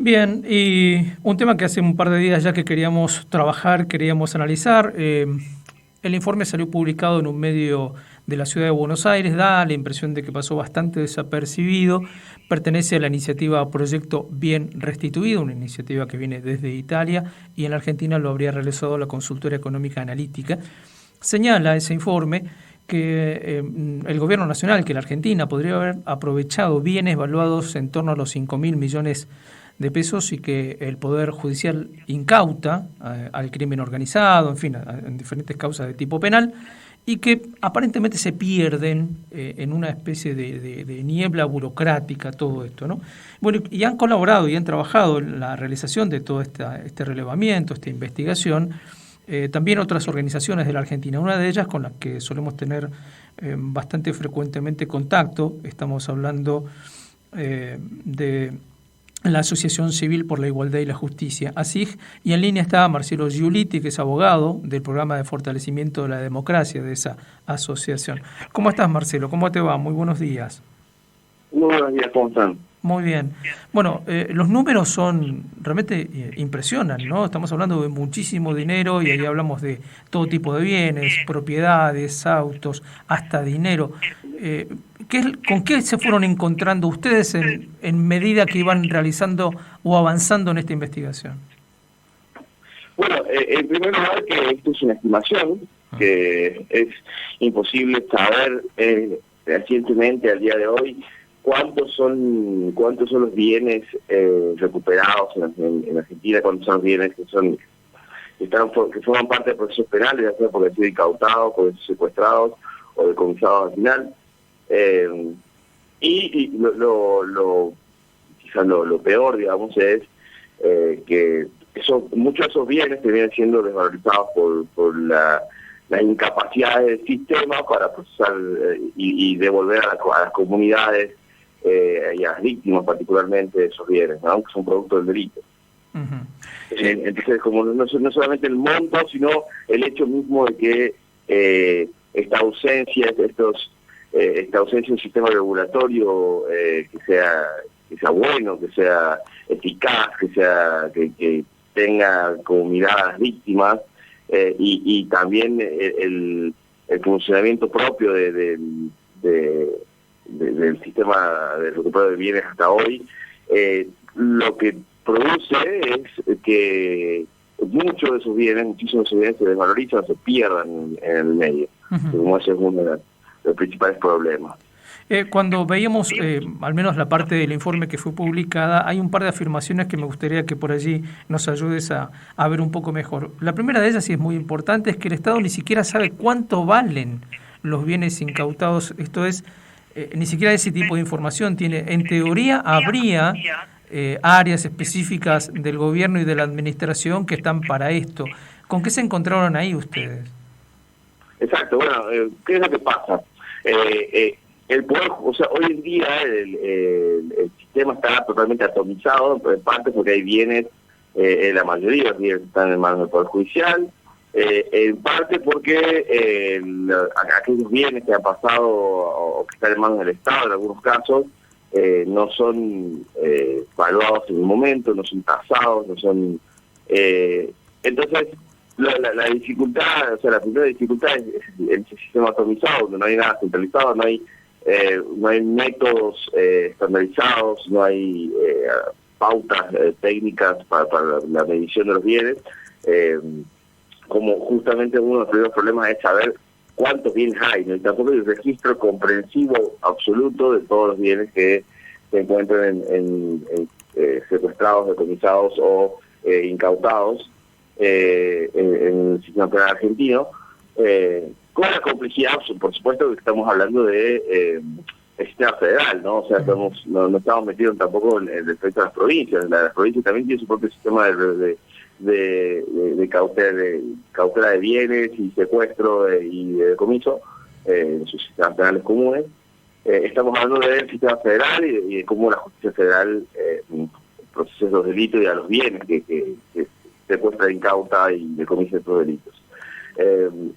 Bien, y un tema que hace un par de días ya que queríamos trabajar, queríamos analizar. El informe salió publicado en un medio de la ciudad de Buenos Aires, da la impresión de que pasó bastante desapercibido. Pertenece a la iniciativa Proyecto Bien Restituido, una iniciativa que viene desde Italia y en la Argentina lo habría realizado la consultora económica analítica. Señala ese informe que el gobierno nacional, que la Argentina podría haber aprovechado bienes valuados en torno a los 5.000 millones de pesos y que el Poder Judicial incauta al crimen organizado, en fin, en diferentes causas de tipo penal, y que aparentemente se pierden en una especie de niebla burocrática todo esto, ¿no? Bueno, y han colaborado y han trabajado en la realización de todo este relevamiento, esta investigación, también otras organizaciones de la Argentina, una de ellas con las que solemos tener bastante frecuentemente contacto. Estamos hablando de la Asociación Civil por la Igualdad y la Justicia, ACIJ, y en línea está Marcelo Giulitti, que es abogado del Programa de Fortalecimiento de la Democracia de esa asociación. ¿Cómo estás, Marcelo? ¿Cómo te va? Muy buenos días. Muy buenos días, ¿cómo están? Muy bien. Bueno, los números son realmente impresionan, ¿no? Estamos hablando de muchísimo dinero y ahí hablamos de todo tipo de bienes, propiedades, autos, hasta dinero. ¿Con qué se fueron encontrando ustedes en medida que iban realizando o avanzando en esta investigación? Bueno, en primer lugar que esto es una estimación, que es imposible saber recientemente al día de hoy cuántos son los bienes recuperados en Argentina, cuántos son los bienes que forman parte de procesos penales, ya sea porque han sido incautados, porque han sido secuestrados o decomisados al final. Quizás lo peor, digamos, es que muchos de esos bienes terminan siendo desvalorizados por la incapacidad del sistema para procesar y devolver a las comunidades y a las víctimas particularmente de esos bienes, ¿no? Que son producto del delito. Uh-huh. Entonces, como no solamente el monto, sino el hecho mismo de que esta ausencia de un sistema regulatorio que sea bueno, que sea eficaz, que tenga como mirada a las víctimas, y también el funcionamiento propio del sistema de recupero de bienes hasta hoy, lo que produce es que muchísimos de esos bienes se desvalorizan, se pierdan en el medio. Uh-huh. Como ese es uno de los principales problemas. Cuando veíamos, al menos la parte del informe que fue publicada, hay un par de afirmaciones que me gustaría que por allí nos ayudes a ver un poco mejor. La primera de ellas, y es muy importante, es que el Estado ni siquiera sabe cuánto valen los bienes incautados. Esto es, ni siquiera ese tipo de información tiene. En teoría habría áreas específicas del gobierno y de la administración que están para esto. ¿Con qué se encontraron ahí ustedes? Exacto, bueno, ¿qué es lo que pasa? El poder, o sea, hoy en día el sistema está totalmente atomizado, en parte porque hay bienes, la mayoría de los bienes están en manos del Poder Judicial, en parte porque aquellos bienes que han pasado o que están en manos del Estado en algunos casos no son valuados en el momento, no son tasados, no son... entonces, la dificultad, o sea, la primera dificultad es el sistema atomizado, donde no hay nada centralizado, no hay métodos estandarizados, no hay pautas técnicas para la medición de los bienes. Como justamente uno de los primeros problemas es saber cuántos bienes hay, ¿no? Y tampoco hay un registro comprensivo absoluto de todos los bienes que se encuentran en secuestrados, decomisados o incautados en el sistema penal argentino, con la complejidad, por supuesto, que estamos hablando de el sistema federal, ¿no? O sea, no estamos metidos tampoco en el respecto a las provincias. Las provincias también tienen su propio sistema de cautela de bienes y secuestro y de decomiso, en sus sistemas penales comunes. Estamos hablando del sistema federal y de cómo la justicia federal procesa los delitos y a los bienes que secuestra, incauta y decomisa estos delitos.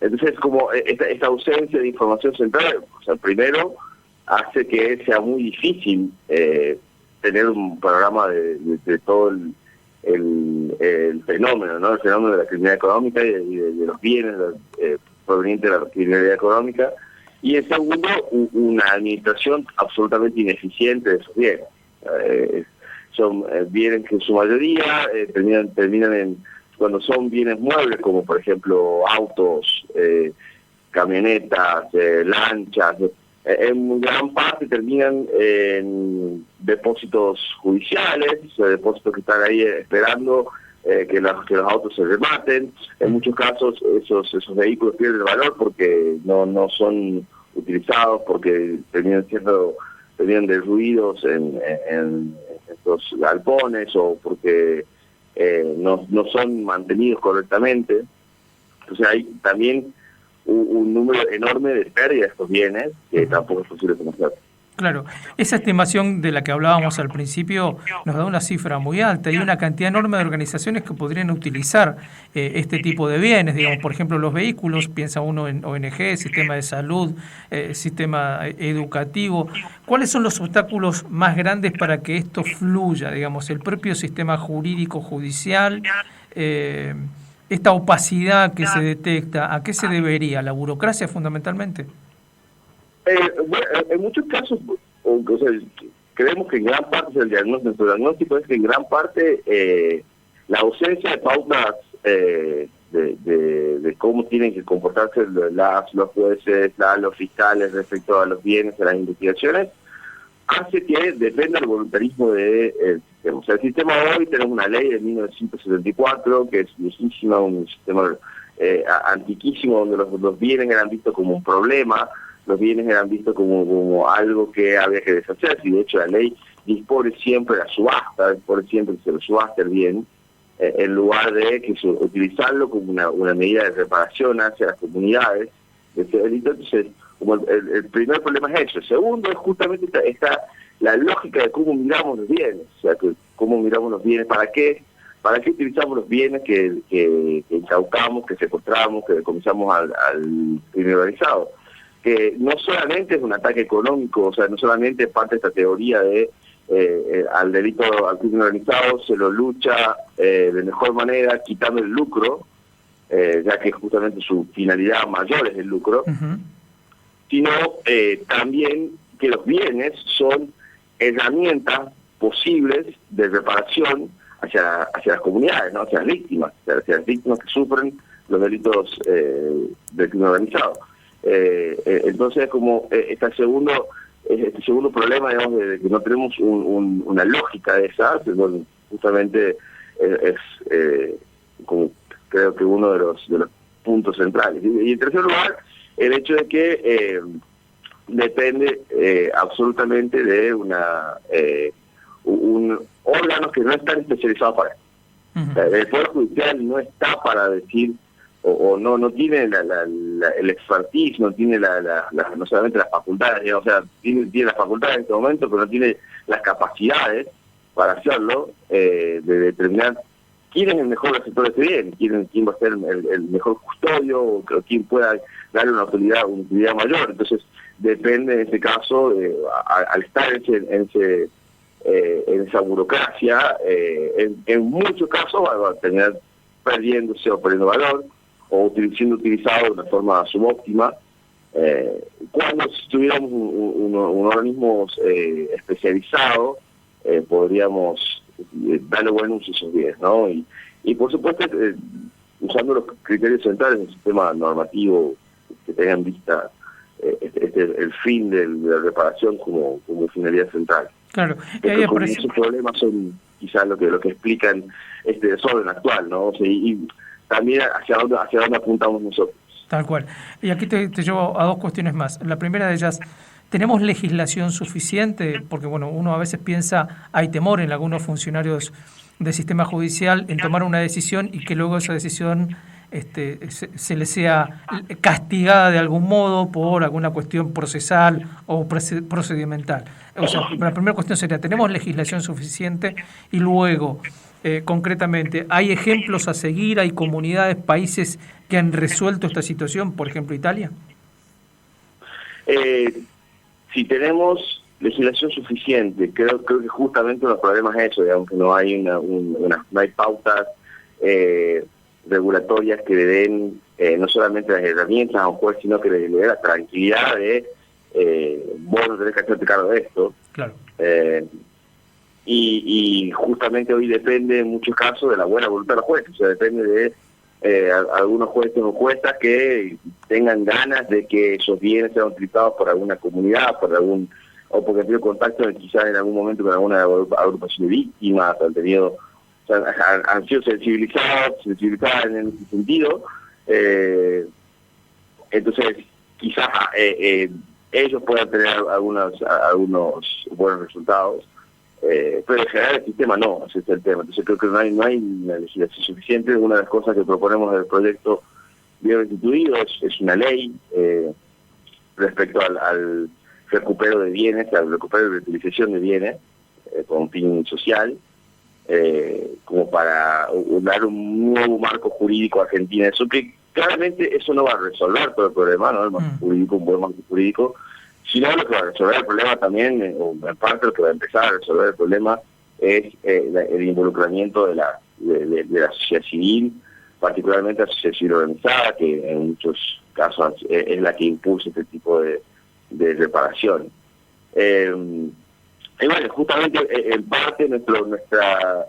Entonces, como esta ausencia de información central, o sea, primero hace que sea muy difícil tener un panorama de todo el fenómeno, ¿no? El fenómeno de la criminalidad económica y de los bienes provenientes de la criminalidad económica. Y en segundo, una administración absolutamente ineficiente de esos bienes. Son bienes que en su mayoría terminan en, cuando son bienes muebles, como por ejemplo autos, camionetas, lanchas, en gran parte terminan en depósitos judiciales, depósitos que están ahí esperando que los autos se rematen. En muchos casos esos vehículos pierden valor porque no son utilizados, porque terminan derruidos en estos galpones, o porque no son mantenidos correctamente. Entonces hay también un número enorme de pérdidas de estos bienes que tampoco es posible conocer. Claro, esa estimación de la que hablábamos al principio nos da una cifra muy alta y una cantidad enorme de organizaciones que podrían utilizar este tipo de bienes, digamos, por ejemplo, los vehículos, piensa uno en ONG, sistema de salud, sistema educativo. ¿Cuáles son los obstáculos más grandes para que esto fluya, digamos, el propio sistema jurídico judicial, esta opacidad que se detecta, ¿a qué se debería? ¿La burocracia fundamentalmente? Bueno, en muchos casos, o sea, creemos que en gran parte nuestro diagnóstico es que en gran parte la ausencia de pautas de cómo tienen que comportarse los jueces, los fiscales respecto a los bienes de las investigaciones, hace que dependa del voluntarismo del sistema. O sea, el sistema hoy, tenemos una ley de 1974, que es viejísima, un sistema antiquísimo, donde los bienes eran vistos como un problema, los bienes eran vistos como algo que había que deshacer, y de hecho la ley dispone siempre la subasta, dispone siempre que se lo subaste el bien, en lugar de utilizarlo como una medida de reparación hacia las comunidades de este delito. Entonces, como el primer problema es eso. El segundo es justamente la lógica de cómo miramos los bienes, o sea, cómo miramos los bienes, para qué utilizamos los bienes que incaucamos, que secuestramos, que decomisamos al crimen organizado. Que no solamente es un ataque económico, o sea, no solamente parte de esta teoría de al delito, al crimen organizado se lo lucha de mejor manera quitando el lucro, ya que justamente su finalidad mayor es el lucro, sino también que los bienes son herramientas posibles de reparación hacia las comunidades, ¿no? Hacia las víctimas que sufren los delitos del crimen organizado. Entonces, como este segundo problema, digamos, de que no tenemos una lógica de esa, bueno, justamente es como creo que uno de los puntos centrales. Y en tercer lugar, el hecho de que depende absolutamente de un órgano que no están especializados para eso. O sea, el Poder Judicial no está para decir o no tiene el expertise, no tiene no solamente las facultades, digamos, o sea, tiene las facultades en este momento, pero no tiene las capacidades para hacerlo, de determinar quién es el mejor receptor de este bien, quién va a ser el mejor custodio, o quién pueda darle una utilidad mayor. Entonces, depende en ese caso, al estar en esa burocracia, en muchos casos va a terminar perdiéndose o perdiendo valor, o siendo utilizado de una forma subóptima. Cuando si tuviéramos un organismo especializado, podríamos darle buen uso a esos bienes, ¿no? Y por supuesto, usando los criterios centrales del sistema normativo que tengan en vista el fin de la reparación como finalidad central. Claro, esos problemas son quizás lo que explican este desorden actual, ¿no? O sea, y también hacia dónde apuntamos nosotros. Tal cual. Y aquí te llevo a dos cuestiones más. La primera de ellas, ¿tenemos legislación suficiente? Porque, bueno, uno a veces piensa, hay temor en algunos funcionarios del sistema judicial en tomar una decisión y que luego esa decisión se le sea castigada de algún modo por alguna cuestión procesal o procedimental. O sea, la primera cuestión sería, ¿tenemos legislación suficiente? Y luego, concretamente, ¿hay ejemplos a seguir? ¿Hay comunidades, países que han resuelto esta situación? Por ejemplo, Italia. Si tenemos legislación suficiente. Creo que justamente uno de los problemas es eso, digamos, que no hay no hay pautas regulatorias que le den no solamente las herramientas a un juez, sino que le dé la tranquilidad de vos no tenés que hacerte cargo de esto. Claro. Y justamente hoy depende en muchos casos de la buena voluntad de los jueces, o sea, depende de algunos jueces o juezas que tengan ganas de que esos bienes sean utilizados por alguna comunidad, o porque han tenido contacto quizás en algún momento con alguna agrupación de víctimas, han sido sensibilizadas en ese sentido. Entonces quizás ellos puedan tener algunos buenos resultados, pero en general el sistema no, ese es el tema. Entonces creo que no hay una legislación suficiente. Una de las cosas que proponemos del proyecto bien instituido es una ley respecto al recupero de bienes, al recupero y reutilización de bienes con fin social, como para dar un nuevo marco jurídico a Argentina. Eso que claramente eso no va a resolver todo el problema, ¿no? El marco jurídico, un buen marco jurídico, sino lo que va a resolver el problema también, o en parte lo que va a empezar a resolver el problema es el involucramiento de la sociedad civil, particularmente la sociedad civil organizada, que en muchos casos es la que impulsa este tipo de reparación. Y bueno, justamente en parte nuestra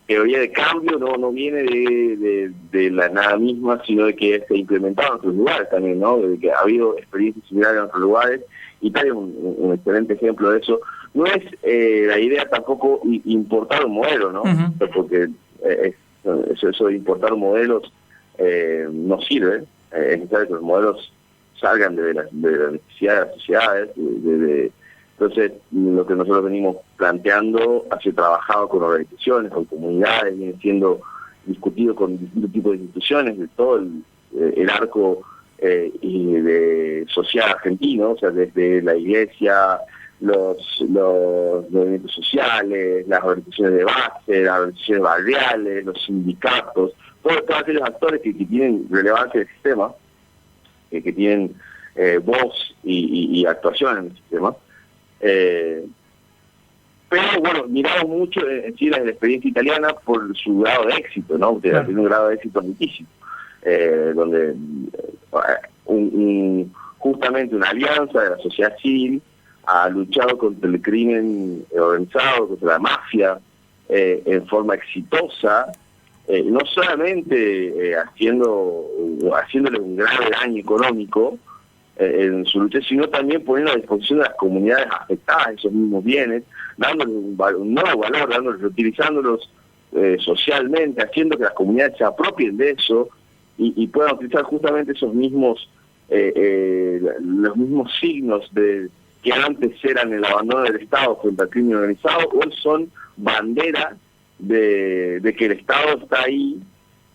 teoría de cambio no viene de la nada misma, sino de que se ha implementado en otros lugares también, ¿no? De que ha habido experiencias similares en otros lugares, y Italia es un excelente ejemplo de eso. No es la idea tampoco importar un modelo, ¿no? Porque eso de importar modelos no sirve. Es necesario que los modelos salgan de la necesidad de las sociedades. Entonces, lo que nosotros venimos planteando ha sido trabajado con organizaciones, con comunidades, viene siendo discutido con distintos tipos de instituciones de todo el arco social argentino, o sea, desde la iglesia, los movimientos sociales, las organizaciones de base, las organizaciones barriales, los sindicatos, todos aquellos actores que tienen relevancia en el sistema, que tienen voz y actuación en el sistema. Pero bueno, miramos mucho en sí la experiencia italiana por su grado de éxito, ¿no? Que tiene un grado de éxito altísimo, donde justamente una alianza de la sociedad civil ha luchado contra el crimen organizado, contra la mafia, en forma exitosa, no solamente haciéndole un grave daño económico en su lucha, sino también poniendo a disposición de las comunidades afectadas esos mismos bienes, dándoles un nuevo valor, reutilizándolos socialmente, haciendo que las comunidades se apropien de eso y puedan utilizar justamente esos mismos los mismos signos que antes eran el abandono del Estado frente al crimen organizado, hoy son bandera de que el Estado está ahí,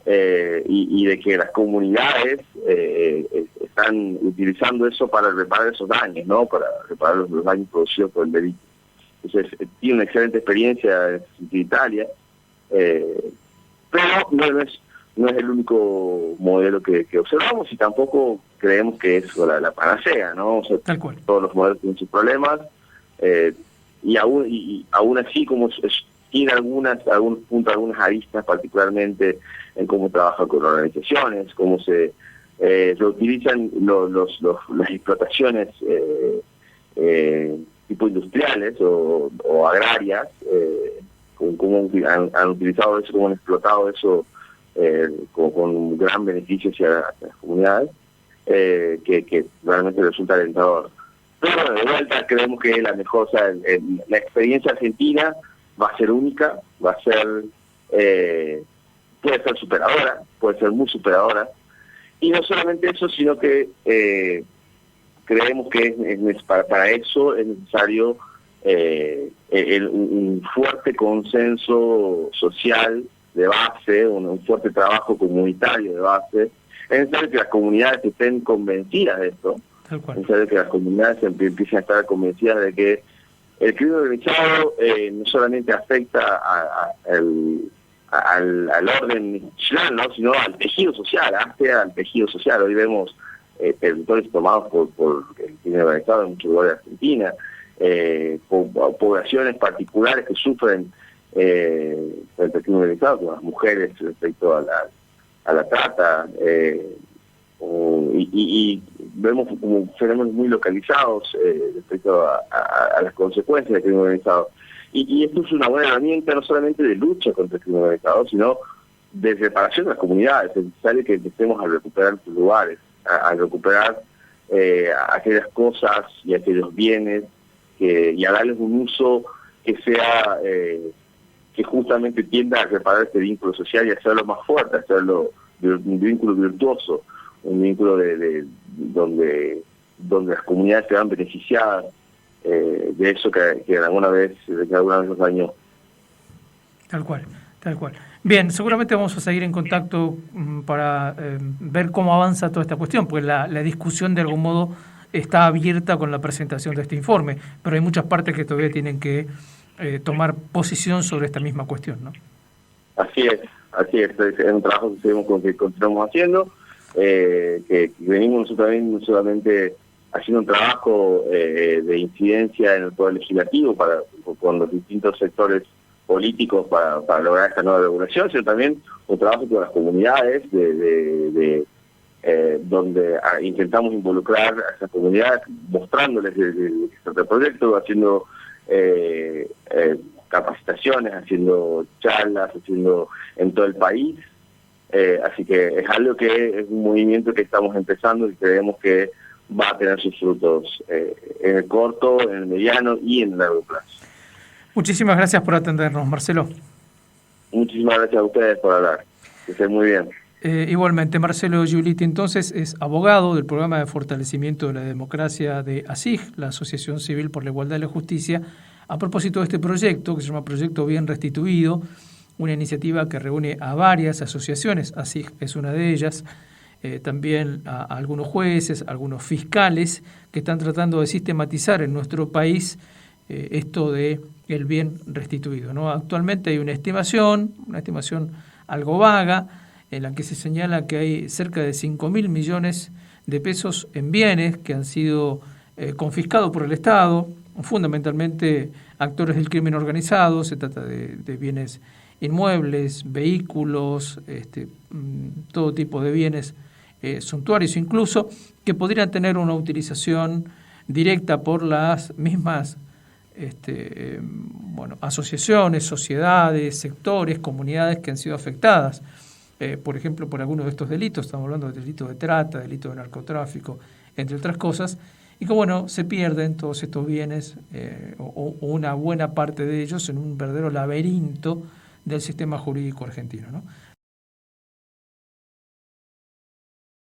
y de que las comunidades están utilizando eso para reparar esos daños, ¿no? Para reparar los daños producidos por el delito. Entonces, tiene una excelente experiencia en Italia, pero no es el único modelo que observamos, y tampoco creemos que es la panacea, ¿no? O sea, tal cual. Todos los modelos tienen sus problemas, y aún así, como tiene algunos puntos, algunas aristas, particularmente en cómo trabaja con organizaciones, cómo se utilizan las explotaciones tipo industriales o agrarias, cómo han utilizado eso, cómo han explotado eso con un gran beneficio hacia las comunidades, que realmente resulta alentador. Pero bueno, de vuelta creemos que la mejor, o sea, la experiencia argentina va a ser única, va a ser, puede ser superadora, puede ser muy superadora, y no solamente eso, sino que creemos que para eso es necesario un fuerte consenso social de base, un fuerte trabajo comunitario de base. Es necesario que las comunidades estén convencidas de esto, es necesario que las comunidades empiecen a estar convencidas de que el crimen organizado no solamente afecta al orden institucional, ¿no? Sino al tejido social, al tejido social. Hoy vemos territorios tomados por el crimen organizado en muchos lugares de Argentina, poblaciones particulares que sufren frente al crimen organizado, como las mujeres respecto a la trata, y vemos como fenómenos muy localizados respecto a las consecuencias del crimen organizado. Y esto es una buena herramienta no solamente de lucha contra el crimen organizado, sino de reparación de las comunidades. Es necesario que empecemos a recuperar sus lugares, a recuperar aquellas cosas y aquellos bienes, y a darles un uso que sea que justamente tienda a reparar este vínculo social y hacerlo más fuerte, hacerlo un vínculo virtuoso, un vínculo de donde las comunidades se van beneficiadas de eso que alguna vez nos dañó. Tal cual, tal cual. Bien, seguramente vamos a seguir en contacto para ver cómo avanza toda esta cuestión, porque la discusión de algún modo está abierta con la presentación de este informe, pero hay muchas partes que todavía tienen que tomar posición sobre esta misma cuestión, ¿no? Así es, es un trabajo que continuamos haciendo, que venimos nosotros también no solamente haciendo un trabajo de incidencia en el Poder Legislativo con los distintos sectores políticos para lograr esta nueva regulación, sino también un trabajo con las comunidades donde intentamos involucrar a esas comunidades, mostrándoles el proyecto, haciendo capacitaciones, haciendo charlas, haciendo en todo el país. Así que es algo que es un movimiento que estamos empezando y creemos que va a tener sus frutos en el corto, en el mediano y en el largo plazo. Muchísimas gracias por atendernos, Marcelo. Muchísimas gracias a ustedes por hablar. Que estén muy bien. Igualmente, Marcelo Giulitti entonces es abogado del Programa de Fortalecimiento de la Democracia de ASIG, la Asociación Civil por la Igualdad y la Justicia, a propósito de este proyecto que se llama Proyecto Bien Restituido, una iniciativa que reúne a varias asociaciones, ASIG es una de ellas, también a algunos jueces, algunos fiscales que están tratando de sistematizar en nuestro país esto de el bien restituido, ¿no? Actualmente hay una estimación algo vaga, en la que se señala que hay cerca de 5.000 millones de pesos en bienes que han sido confiscados por el Estado, fundamentalmente actores del crimen organizado. Se trata de bienes inmuebles, vehículos, todo tipo de bienes suntuarios incluso, que podrían tener una utilización directa por las mismas asociaciones, sociedades, sectores, comunidades que han sido afectadas, por ejemplo, por algunos de estos delitos. Estamos hablando de delitos de trata, delitos de narcotráfico, entre otras cosas, y que se pierden todos estos bienes o una buena parte de ellos en un verdadero laberinto del sistema jurídico argentino, ¿no?